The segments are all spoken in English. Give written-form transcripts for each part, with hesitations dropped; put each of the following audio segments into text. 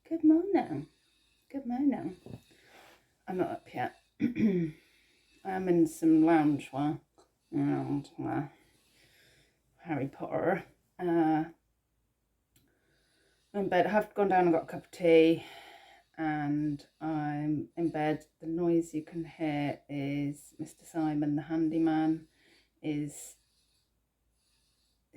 Good morning. Good morning. I'm not up yet. I'm in some loungewear and Harry Potter. I'm in bed. I have gone down and got a cup of tea, and I'm in bed. The noise you can hear is Mr. Simon, the handyman, is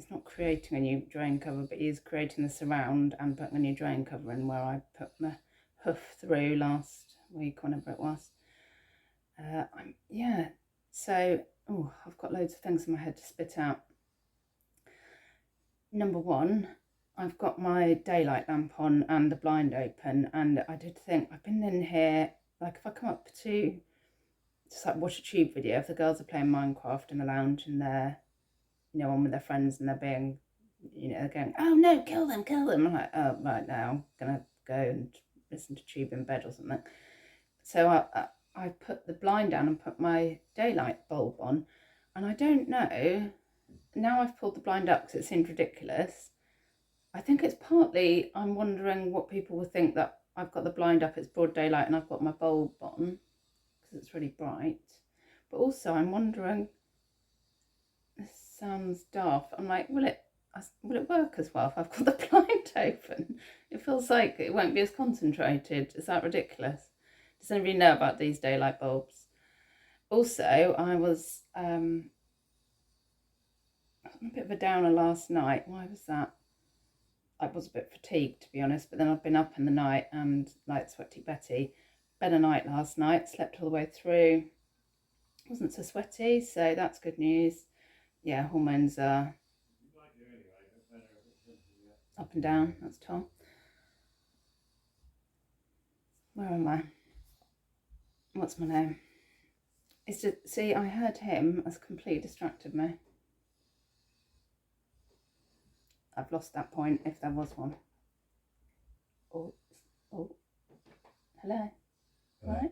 not creating a new drain cover, but he is creating the surround and putting a new drain cover in where I put my hoof through last week, whenever it was. So I've got loads of things in my head to spit out. Number one, I've got my daylight lamp on and the blind open, and I did think, I've been in here, like if I come up to just like watch a tube video, if the girls are playing Minecraft in the lounge and they're, on with their friends and they're being, they're going, oh no, kill them. I'm like, oh, right now, I'm gonna go and listen to tube in bed or something. So I put the blind down and put my daylight bulb on, and I don't know, now I've pulled the blind up because it seemed ridiculous. I think it's partly, I'm wondering what people will think, that I've got the blind up, it's broad daylight, and I've got my bulb on because it's really bright. But also I'm wondering, this sounds daft, I'm like, will it work as well if I've got the blind open? It feels like it won't be as concentrated. Is that ridiculous? Does anybody know about these daylight bulbs? Also, I was a bit of a downer last night. Why was that? I was a bit fatigued, to be honest, but then I've been up in the night and like Sweaty Betty. Better night last night, slept all the way through. Wasn't so sweaty, so that's good news. Yeah, hormones are up and down, that's Tom. Where am I? What's my name? It's just, see, I heard him has completely distracted me. I've lost that point, if there was one. Oh, hello. Right?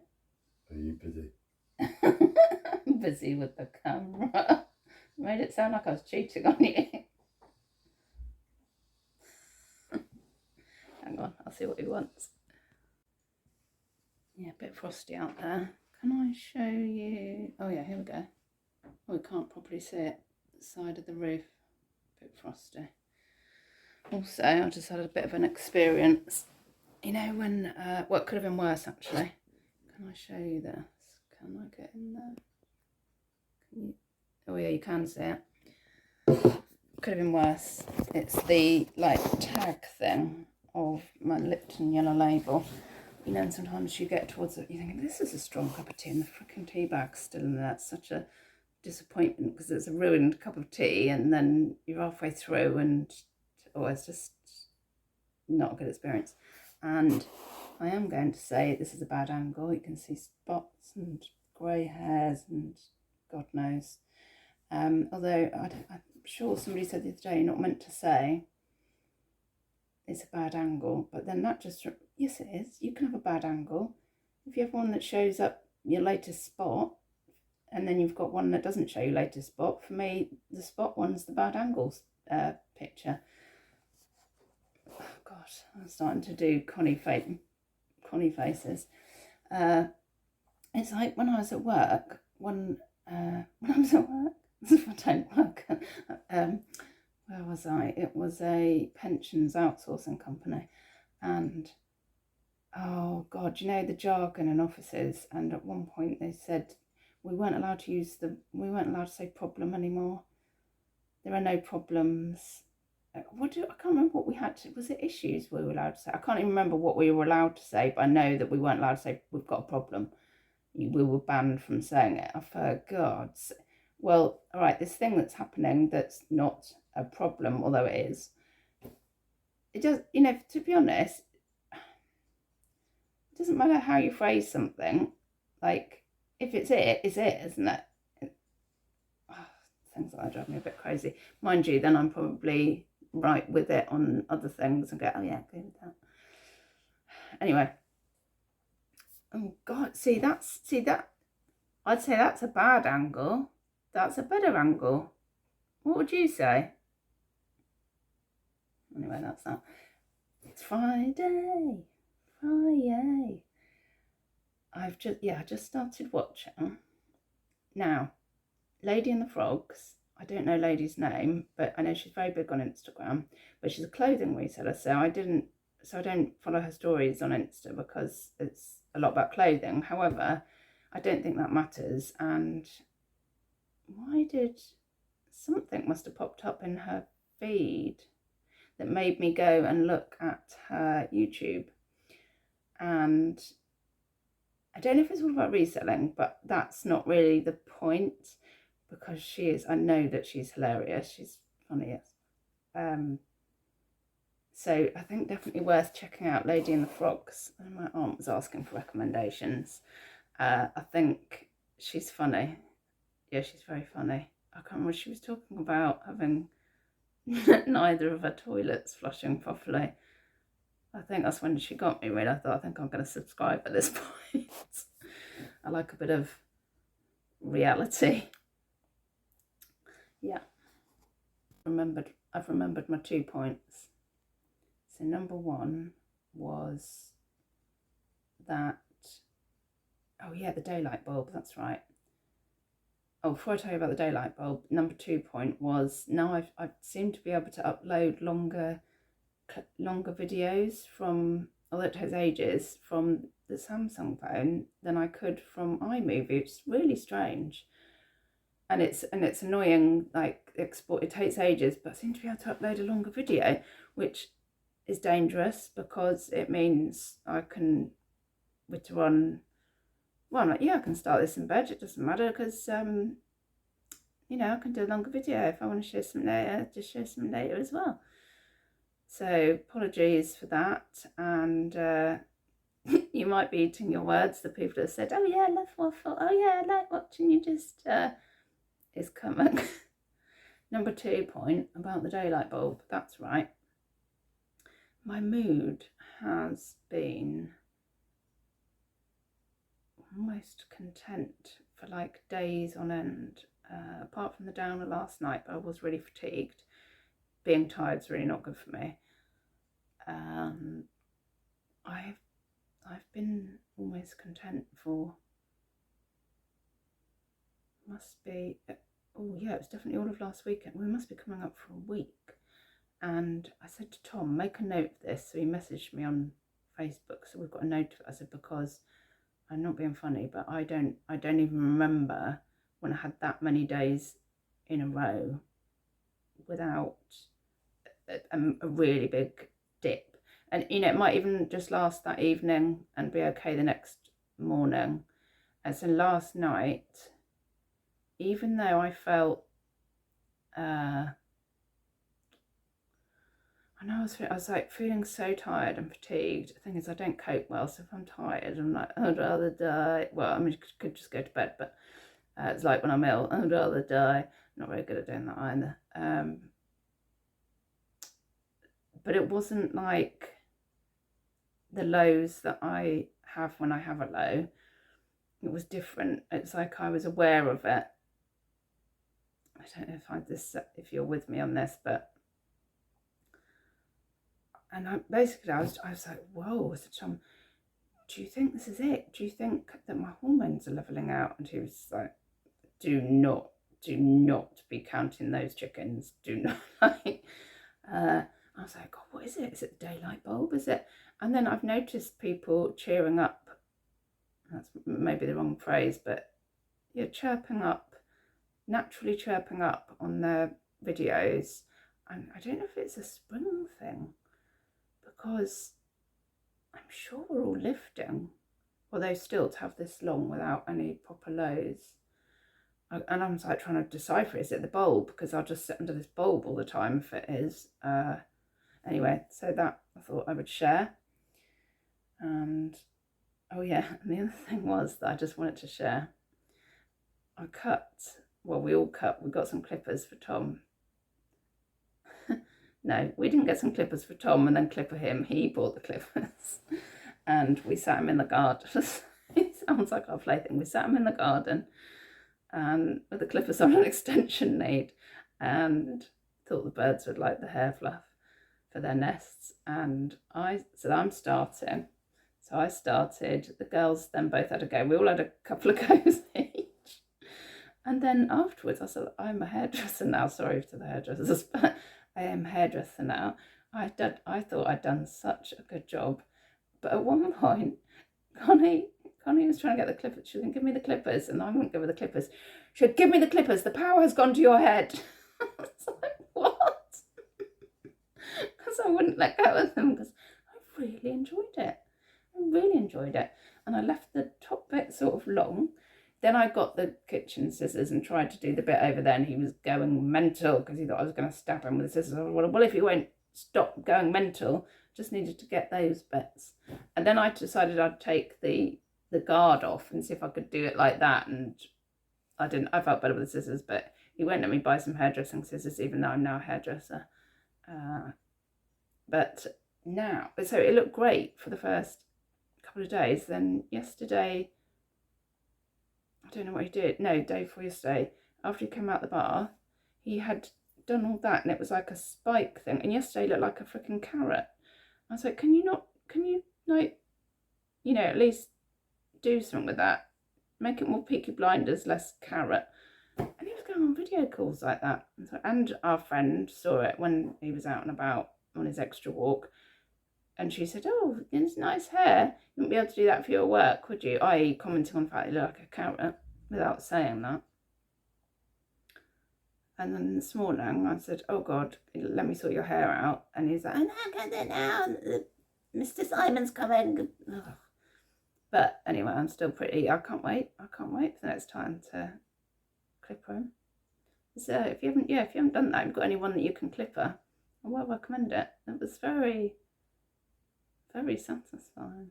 Are you busy? I'm busy with the camera. Made it sound like I was cheating on you. Hang on, I'll see what he wants. Yeah, a bit frosty out there. Can I show you? Oh yeah, here we go. Oh, we can't properly see it. The side of the roof, a bit frosty. Also, I just had a bit of an experience. When, well, it could have been worse actually. Can I show you this? Can I get in there? Can you? Oh yeah, you can see it. Could have been worse. It's the like tag thing of my Lipton yellow label. And sometimes you get towards it, you think, this is a strong cup of tea, and the freaking tea bag's still in there. It's such a disappointment because it's a ruined cup of tea, and then you're halfway through, and it's just not a good experience. And I am going to say this is a bad angle. You can see spots and grey hairs and God knows. Although I'm sure somebody said the other day, you're not meant to say it's a bad angle, but then that just, yes it is, you can have a bad angle. If you have one that shows up your latest spot, and then you've got one that doesn't show your latest spot, for me, the spot one's the bad angles picture. Oh gosh, I'm starting to do Connie faces. It's like when I was at work, as if I don't work, where was I? It was a pensions outsourcing company, and oh God, the jargon in offices, and at one point they said we weren't allowed to say problem anymore. There are no problems. I can't remember what we had to, was it issues we were allowed to say? I can't even remember what we were allowed to say, but I know that we weren't allowed to say we've got a problem. We were banned from saying it. I forgot. Well, all right, this thing that's happening that's not a problem, although it is, it does, to be honest, it doesn't matter how you phrase something. Like, if it's it, isn't it? Things like that drive me a bit crazy. Mind you, then I'm probably right with it on other things and go, oh yeah, go with that. Anyway. Oh God, see that, I'd say that's a bad angle. That's a better angle. What would you say? Anyway, that's that. It's Friday. Oh, yay. I just started watching. Now, Lady and the Frogs, I don't know Lady's name, but I know she's very big on Instagram, but she's a clothing reseller, so I don't follow her stories on Insta because it's a lot about clothing. However, I don't think that matters. And something must have popped up in her feed that made me go and look at her YouTube. And I don't know if it's all about reselling, but that's not really the point, because I know that she's hilarious. She's funny. So I think definitely worth checking out Lady and the Frogs. And my aunt was asking for recommendations. I think she's funny. Yeah, she's very funny. I can't remember what she was talking about, having neither of her toilets flushing properly. I think that's when she got me, really. I thought, I think I'm going to subscribe at this point. I like a bit of reality. Yeah. I've remembered my 2 points. So number 1 was that, oh yeah, the daylight bulb, that's right. Oh, before I tell you about the daylight bulb, number 2 point was, now I seem to be able to upload longer videos from, although it takes ages, from the Samsung phone than I could from iMovie. It's really strange, and it's annoying. Like, it takes ages, but I seem to be able to upload a longer video, which is dangerous because it means I can witter on. Well, I'm like, yeah, I can start this in bed. It doesn't matter because you know, I can do a longer video if I want to show something later. Just show something later as well. So apologies for that, and you might be eating your words. The people that said, oh yeah, I love waffle, oh yeah, I like watching you just is coming. Number 2 point about the daylight bulb, that's right. My mood has been almost content for like days on end, apart from the downer last night, but I was really fatigued. Being tired is really not good for me. I've been almost content for, must be, oh yeah, it was definitely all of last weekend. We must be coming up for a week. And I said to Tom, make a note of this. So he messaged me on Facebook. So we've got a note of it. I said, because I'm not being funny, but I don't even remember when I had that many days in a row without a really big dip. And you know, it might even just last that evening and be okay the next morning. And so last night, even though I felt I was like feeling so tired and fatigued. The thing is, I don't cope well, so if I'm tired, I'm like, I'd rather die. Well, I mean, you could just go to bed, but it's like when I'm ill, I'd rather die. I'm not very good at doing that either. But it wasn't like the lows that I have when I have a low. It was different. It's like I was aware of it. I don't know if you're with me on this, but and I was like, whoa, Tom, do you think this is it? Do you think that my hormones are leveling out? And he was like, do not be counting those chickens. Do not. Like, I was like, God, what is it? Is it the daylight bulb? Is it? And then I've noticed people cheering up. That's maybe the wrong phrase, but yeah, naturally chirping up on their videos. And I don't know if it's a spring thing, because I'm sure we're all lifting, although still to have this long without any proper lows. And I'm like trying to decipher, is it the bulb? Because I'll just sit under this bulb all the time if it is. Anyway, so that I thought I would share. And oh yeah, and the other thing was that I just wanted to share. We all cut, we got some clippers for Tom. No, we didn't get some clippers for Tom and then clipper him. He bought the clippers. And we sat him in the garden. It sounds like our plaything. We sat him in the garden with the clippers on an extension lead, and thought the birds would like the hair fluff for their nests. And I said, I'm starting. So I started, the girls then both had a go. We all had a couple of goes each. And then afterwards I said, I'm a hairdresser now. Sorry to the hairdressers, but I am a hairdresser now. I thought I'd done such a good job. But at one point, Connie was trying to get the clippers. She was going, give me the clippers. And I wouldn't give her the clippers. She said, give me the clippers. The power has gone to your head. I was like, what? Because I wouldn't let go of them because I really enjoyed it. And I left the top bit sort of long. Then I got the kitchen scissors and tried to do the bit over there, and he was going mental because he thought I was going to stab him with the scissors. I was like, well, if he won't stop going mental, just needed to get those bits. And then I decided I'd take the guard off and see if I could do it like that. And I felt better with the scissors, but he won't let me buy some hairdressing scissors, even though I'm now a hairdresser. But now, so it looked great for the first couple of days. Then yesterday, I don't know what he did. No, day before yesterday, after he came out the bath, he had done all that, and it was like a spike thing. And yesterday looked like a freaking carrot. I was like, can you like, you know, at least do something with that? Make it more Peaky Blinders, less carrot. And he was going on video calls like that. And our friend saw it when he was out and about on his extra walk. And she said, oh, it's nice hair. You wouldn't be able to do that for your work, would you? I.e. commenting on the fact that you look like a carrot without saying that. And then this morning I said, oh God, let me sort your hair out. And he's like, oh, no, I can't do it now. Mr. Simon's coming. Ugh. But anyway, I'm still pretty. I can't wait for the next time to clipper him. So if you haven't done that, you've got anyone that you can clipper, I will recommend it. It was very, very satisfying.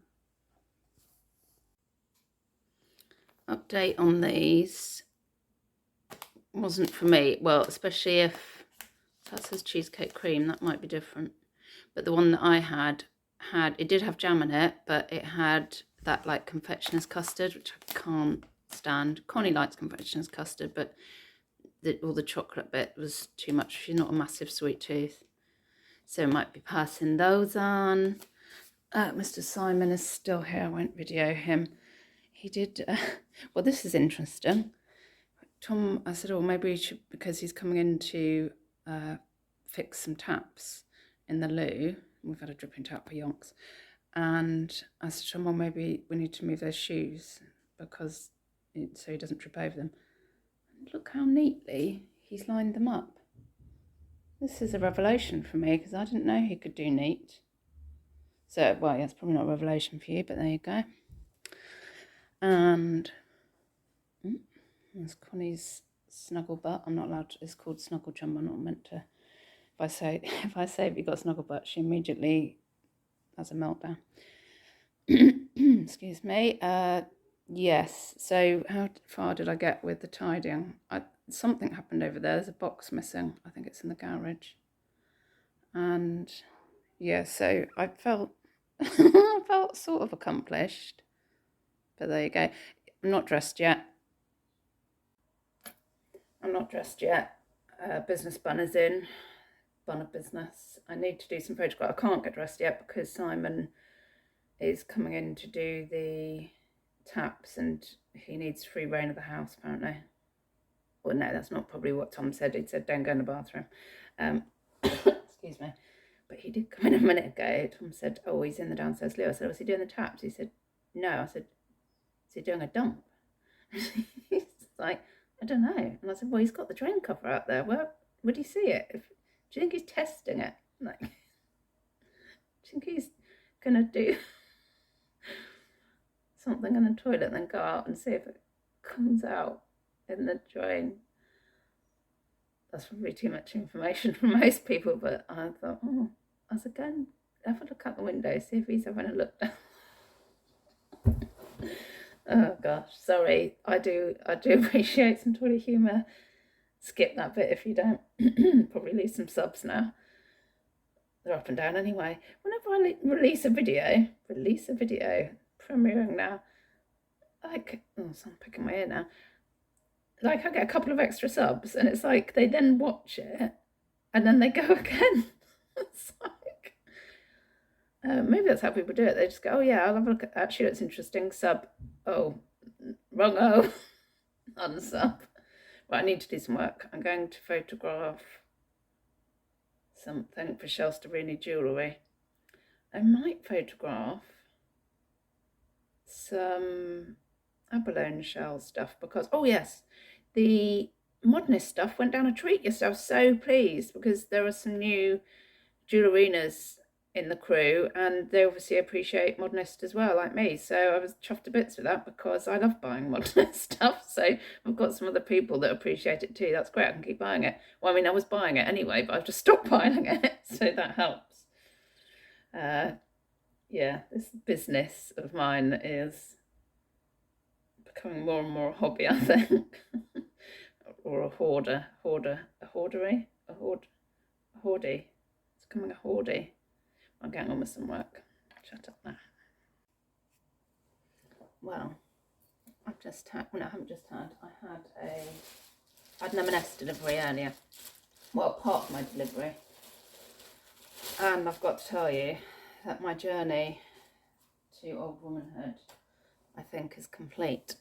Update on these. Wasn't for me. Well, especially if that says cheesecake cream, that might be different. But the one that I had it did have jam in it, but it had that like confectioner's custard, which I can't stand. Connie likes confectioner's custard, but all the chocolate bit was too much. She's not a massive sweet tooth, so I might be passing those on. Mr. Simon is still here. I won't video him. He did. Well, this is interesting. Tom, I said, oh, maybe we should, because he's coming in to fix some taps in the loo. We've had a dripping tap for yonks. And I said to him, well, maybe we need to move those shoes because so he doesn't trip over them. And look how neatly he's lined them up. This is a revelation for me because I didn't know he could do neat. So, well, yeah, it's probably not a revelation for you, but there you go. And there's Connie's snuggle butt. I'm not allowed to, it's called snuggle jump. I'm not meant to. If I say have you got snuggle butt, she immediately has a meltdown. Excuse me. Yes. So how far did I get with the tidying? Something happened over there. There's a box missing. I think it's in the garage. And yeah, so I felt I felt sort of accomplished. But there you go. I'm not dressed yet. Business bun is in. Bun of business. I need to do some photograph. I can't get dressed yet because Simon is coming in to do the taps and he needs free reign of the house apparently. Well, no, that's not probably what Tom said. He said don't go in the bathroom. Excuse me. But he did come in a minute ago. Tom said, oh, he's in the downstairs loo. I said, was he doing the taps? He said, no. I said, is he doing a dump? He's like, I don't know. And I said, well, he's got the drain cover out there. Where would he see it? Do you think he's testing it? Like, do you think he's going to do something in the toilet and then go out and see if it comes out in the drain? That's probably too much information for most people, but I thought, oh, I said, go and have a look out the window, see if he's having a look down. Oh gosh, sorry. I do appreciate some toilet humour. Skip that bit if you don't. Probably lose some subs now. They're up and down anyway. Whenever I release a video, premiering now, like, oh, so I'm picking my ear now. Like, I get a couple of extra subs, and it's like they then watch it, and then they go again. It's like, Maybe that's how people do it. They just go, oh yeah, I'll have a look at that. Actually, looks interesting. Sub. Oh, wrong O. Unsub. Right, I need to do some work. I'm going to photograph something for Shelsterini Jewellery. I might photograph some abalone shell stuff because, oh yes, the modernist stuff went down a treat yesterday. I was so pleased because there are some new jewellerinas in the crew and they obviously appreciate modernist as well, like me. So I was chuffed to bits with that because I love buying modernist stuff. So I've got some other people that appreciate it too. That's great. I can keep buying it. Well, I mean, I was buying it anyway, but I've just stopped buying it. So that helps. Yeah, this business of mine is becoming more and more a hobby, I think. Or a hoarder, a hoardery, a hoardy. It's becoming a hoardy. I'm getting on with some work. Shut up now. Well, I've just had, well, no, I haven't just had, I had an M&S delivery earlier. Well, part of my delivery. And I've got to tell you that my journey to old womanhood, I think, is complete.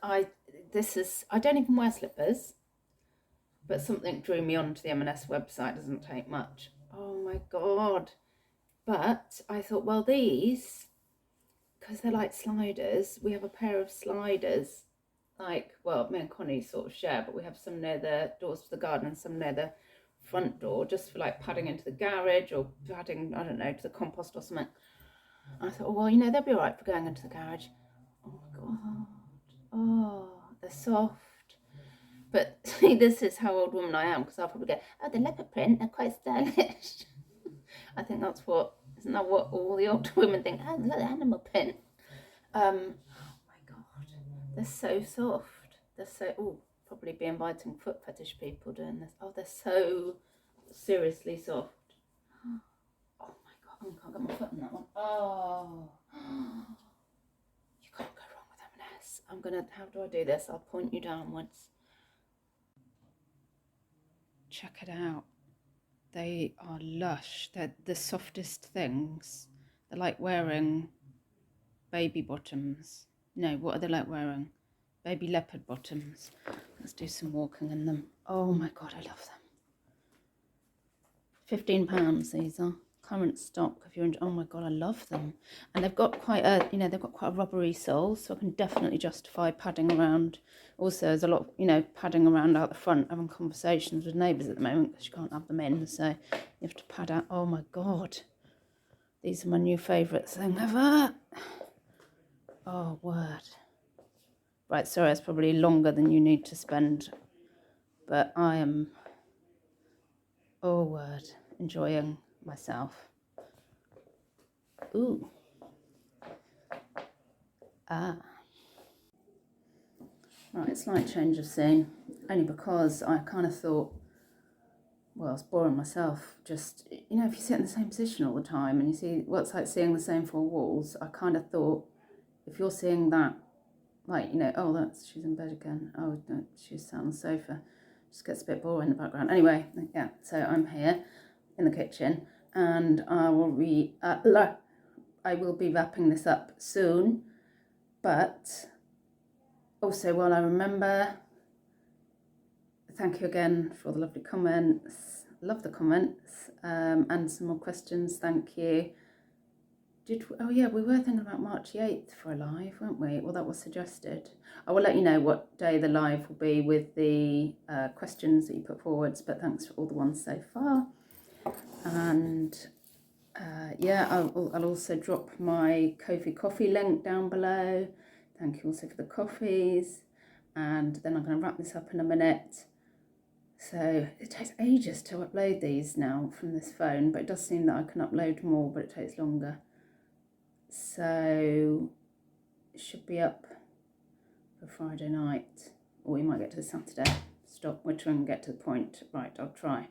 I don't even wear slippers, but something drew me onto the M&S website. Doesn't take much. Oh my god. But I thought, well, these, because they're like sliders, we have a pair of sliders, like, well, me and Connie sort of share, but we have some near the doors to the garden and some near the front door, just for like padding into the garage or padding, I don't know, to the compost or something. And I thought, oh, well, you know, they'll be all right for going into the garage. Oh my god. Oh, they're soft. But see, this is how old woman I am, because I'll probably go, oh, the leopard print, they're quite stylish. I think that's what, isn't that what all the old women think? Oh, look, the animal print. Oh my god, they're so soft. They're so, oh, probably be inviting foot fetish people doing this. Oh, they're so seriously soft. Oh my god, I can't get my foot on that one. Oh. You can't go wrong with M&S. I'm gonna, how do I do this? I'll point you downwards. Check it out. They are lush. They're the softest things. They're like wearing baby bottoms. No, what are they like wearing? Baby leopard bottoms. Let's do some walking in them. Oh my god, I love them. £15 these are. Current stock if you're into, oh my god, I love them. And they've got quite a, you know, they've got quite a rubbery sole, so I can definitely justify padding around. Also, there's a lot, you know, padding around out the front, having conversations with neighbours at the moment because you can't have them in, so you have to pad out. Oh my god, these are my new favourite thing ever. Oh, word. Right, sorry, it's probably longer than you need to spend, but I am, oh word, enjoying myself. Ooh. Ah. Right, slight change of scene, only because I kind of thought, well, I was boring myself. Just, you know, if you sit in the same position all the time and you see what it's like seeing the same four walls, I kind of thought, if you're seeing that, like, you know, oh, that's, she's in bed again. Oh, no, she's sat on the sofa. Just gets a bit boring in the background. Anyway, yeah, so I'm here in the kitchen and I will be wrapping this up soon. But also, while I remember, thank you again for all the lovely comments. Love the comments, and some more questions. Thank you. Oh yeah, we were thinking about March the 8th for a live, weren't we? Well, that was suggested. I will let you know what day the live will be with the questions that you put forwards, but thanks for all the ones so far. And yeah, I'll also drop my Kofi coffee link down below. Thank you also for the coffees. And then I'm going to wrap this up in a minute. So it takes ages to upload these now from this phone, but it does seem that I can upload more, but it takes longer. So it should be up for Friday night, or we might get to Saturday. Stop, we're trying to get to the point. Right, I'll try.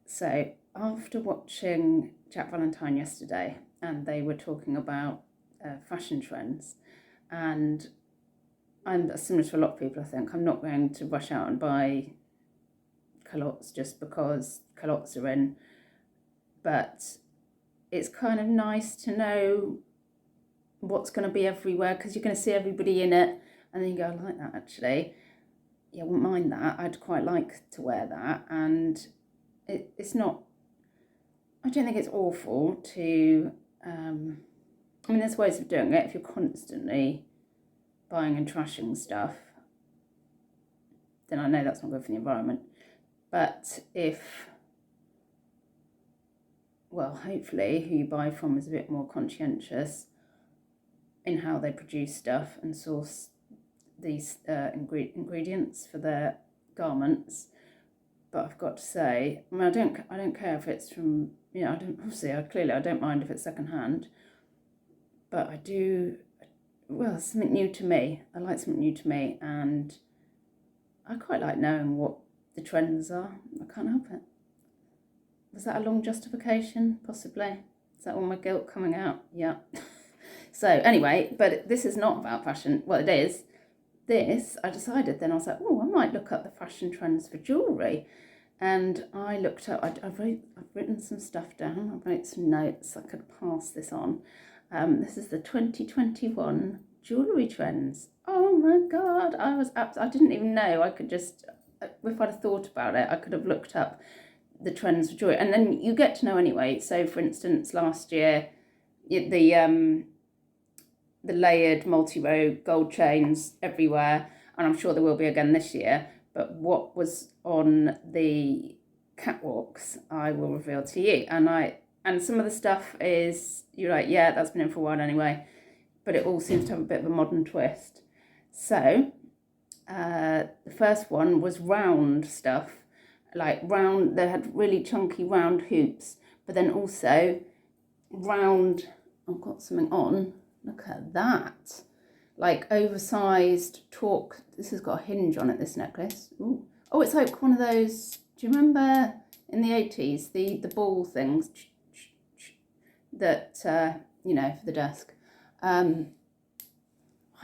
So after watching Jack Valentine yesterday, and they were talking about fashion trends, and I'm similar to a lot of people, I think. I'm not going to rush out and buy culottes just because culottes are in. but it's kind of nice to know what's going to be everywhere, because you're going to see everybody in it, and then you go, I like that actually. Yeah, I wouldn't mind that. I'd quite like to wear that. And it's not, I don't think it's awful to, I mean, there's ways of doing it. If you're constantly buying and trashing stuff, then I know that's not good for the environment. But if, well, hopefully who you buy from is a bit more conscientious in how they produce stuff and source these ingredients for their garments. But I've got to say, I mean, I don't care if it's from, you know, I don't mind if it's secondhand, but I do, well, something new to me. I like something new to me, and I quite like knowing what the trends are. I can't help it. Was that a long justification? Possibly. Is that all my guilt coming out? Yeah. So anyway, but this is not about fashion. Well, it is. This, I decided then, I was like, oh, I might look up the fashion trends for jewellery. And I looked up, I've written some stuff down. I wrote some notes. I could pass this on. This is the 2021 jewellery trends. Oh my God, I didn't even know. I could just, if I'd have thought about it, I could have looked up the trends for jewellery. And then you get to know anyway. So for instance, last year, the layered multi-row gold chains everywhere, and I'm sure there will be again this year. But what was on the catwalks, I will reveal to you. And some of the stuff is, you're like, yeah, that's been in for a while anyway, but it all seems to have a bit of a modern twist. So the first one was round stuff, like round, they had really chunky round hoops, but then also round, I've got something on, look at that, like oversized torque. This has got a hinge on it, this necklace. Ooh. Oh, it's like one of those, do you remember in the 80s, the ball things that, you know, for the desk. I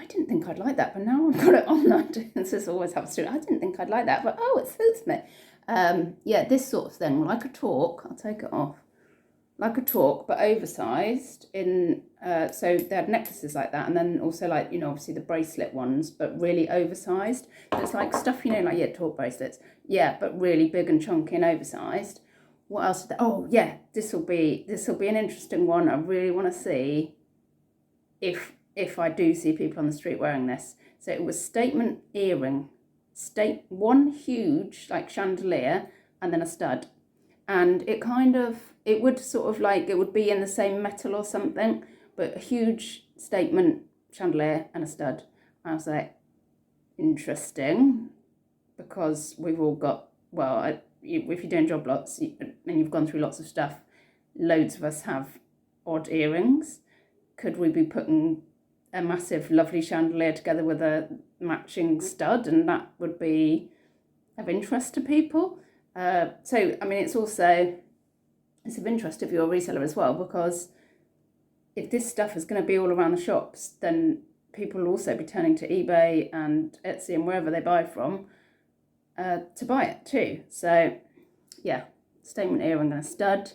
didn't think I'd like that, but now I've got it on. This always happens to me. I didn't think I'd like that, but oh, it suits me. Yeah, this sort of thing, like a torque. I'll take it off. Like a torque, but oversized. In so they had necklaces like that, and then also, like, you know, obviously the bracelet ones, but really oversized. So it's like stuff, you know, like, yeah, torque bracelets, yeah, but really big and chunky and oversized. What else? Oh yeah, this will be an interesting one. I really want to see if I do see people on the street wearing this. So it was statement earring, one huge like chandelier, and then a stud, and it would sort of like, it would be in the same metal or something, but a huge statement chandelier and a stud. I was like, interesting, because we've all got, well, if you're doing job lots and you've gone through lots of stuff, loads of us have odd earrings. Could we be putting a massive lovely chandelier together with a matching stud, and that would be of interest to people? So I mean, it's of interest if you're a reseller as well, because if this stuff is going to be all around the shops, then people will also be turning to eBay and Etsy and wherever they buy from to buy it too. So yeah, statement earring and a stud.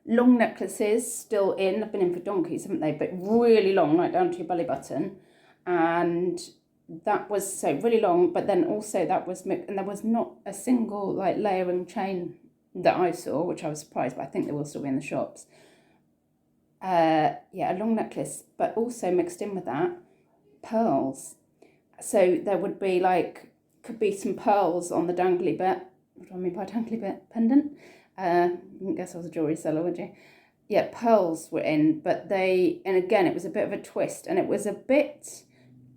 Long necklaces still in. I've been in for donkeys, haven't they? But really long, like down to your belly button. And that was so really long, but then also that was, and there was not a single like layering chain that I saw, which I was surprised, but I think they will still be in the shops. Yeah, a long necklace, but also mixed in with that, pearls. So there would be like, could be some pearls on the dangly bit. What do I mean by dangly bit? Pendant? I wouldn't guess I was a jewellery seller, would you? Yeah, pearls were in, but and again, it was a bit of a twist, and it was a bit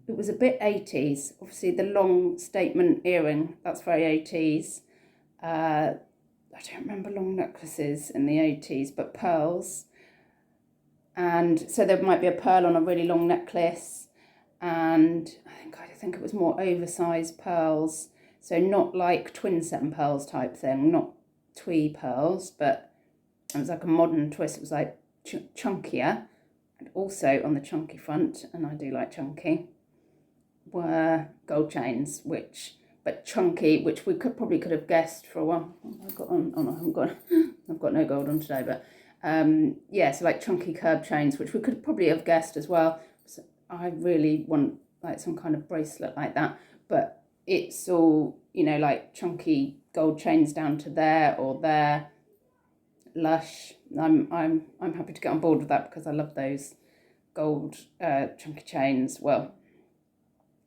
80s. Obviously, the long statement earring, that's very 80s. I don't remember long necklaces in the 80s, but pearls. And so there might be a pearl on a really long necklace, and I think it was more oversized pearls. So not like twin set and pearls type thing, not twee pearls, but it was like a modern twist. It was like chunkier, and also on the chunky front, and I do like chunky, were gold chains, but chunky, which we could have guessed for a while. Oh, I got on. Oh no, I haven't got. I've got no gold on today, but yeah, so like chunky curb chains, which we could probably have guessed as well. So I really want like some kind of bracelet like that, but it's all, you know, like chunky gold chains down to there or there, lush. I'm happy to get on board with that because I love those gold chunky chains. Well,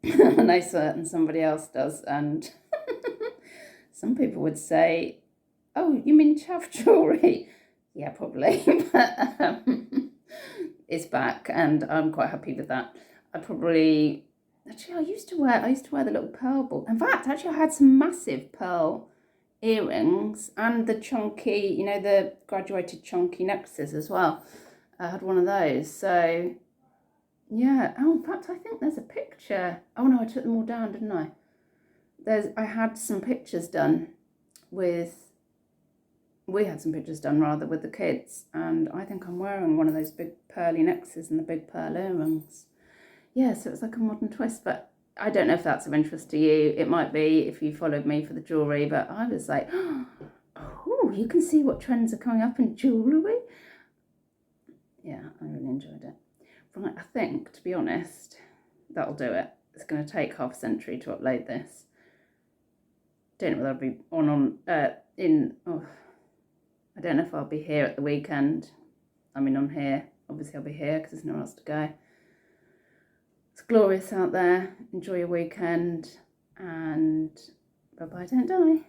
I know certain somebody else does, and some people would say, "Oh, you mean chav jewellery?" Yeah, probably, but it's back, and I'm quite happy with that. I used to wear the little pearl ball. In fact, actually, I had some massive pearl earrings and the chunky, you know, the graduated chunky necklaces as well. I had one of those, so yeah. Oh, in fact, I think there's a picture. Oh no, I took them all down, didn't I? I had some pictures done with. We had some pictures done rather with the kids, and I think I'm wearing one of those big pearly necklaces and the big pearl earrings. Yeah, so it's like a modern twist, but I don't know if that's of interest to you. It might be if you followed me for the jewellery, but I was like, oh, you can see what trends are coming up in jewellery. Yeah, I really enjoyed it. Right, I think, to be honest, that'll do it. It's going to take half a century to upload this. Don't know whether I'll be I don't know if I'll be here at the weekend. I mean, on here. Obviously, I'll be here because there's nowhere else to go. It's glorious out there. Enjoy your weekend. And bye-bye, don't die.